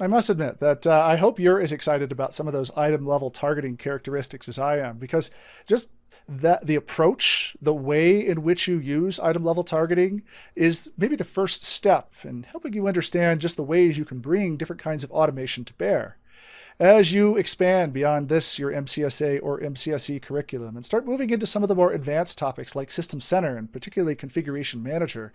I must admit that I hope you're as excited about some of those item level targeting characteristics as I am, because just that the approach, the way in which you use item level targeting is maybe the first step in helping you understand just the ways you can bring different kinds of automation to bear. As you expand beyond this, your MCSA or MCSE curriculum, and start moving into some of the more advanced topics like System Center and particularly Configuration Manager,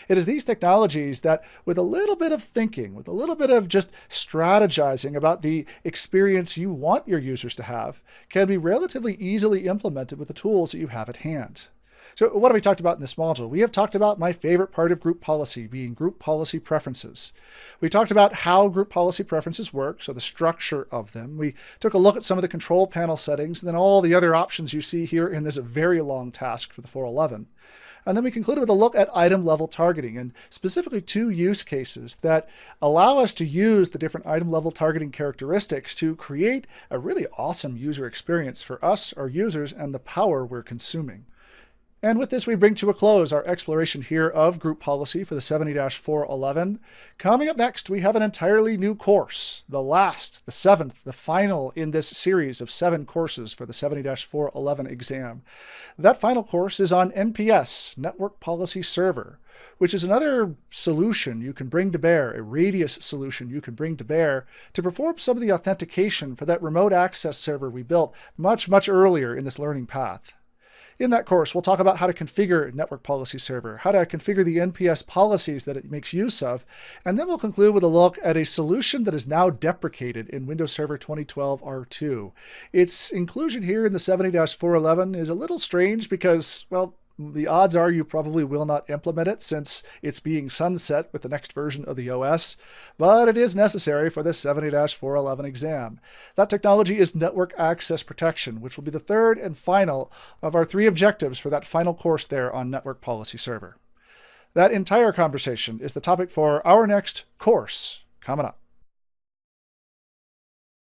it is these technologies that, with a little bit of thinking, with a little bit of just strategizing about the experience you want your users to have, can be relatively easily implemented with the tools that you have at hand. So what have we talked about in this module? We have talked about my favorite part of group policy being group policy preferences. We talked about how group policy preferences work, so the structure of them. We took a look at some of the control panel settings, and then all the other options you see here in this very long task for the 411. And then we concluded with a look at item level targeting, and specifically two use cases that allow us to use the different item level targeting characteristics to create a really awesome user experience for us, our users, and the power we're consuming. And with this, we bring to a close our exploration here of group policy for the 70-411. Coming up next, we have an entirely new course, the last, the seventh, the final in this series of 7 courses for the 70-411 exam. That final course is on NPS, Network Policy Server, which is another solution you can bring to bear, a radius solution you can bring to bear to perform some of the authentication for that remote access server we built much, much earlier in this learning path. In that course, we'll talk about how to configure Network Policy Server, how to configure the NPS policies that it makes use of, and then we'll conclude with a look at a solution that is now deprecated in Windows Server 2012 R2. Its inclusion here in the 70-411 is a little strange because, well, the odds are you probably will not implement it since it's being sunset with the next version of the OS, but it is necessary for this 70-411 exam. That technology is Network Access Protection, which will be the third and final of our 3 objectives for that final course there on Network Policy Server. That entire conversation is the topic for our next course coming up.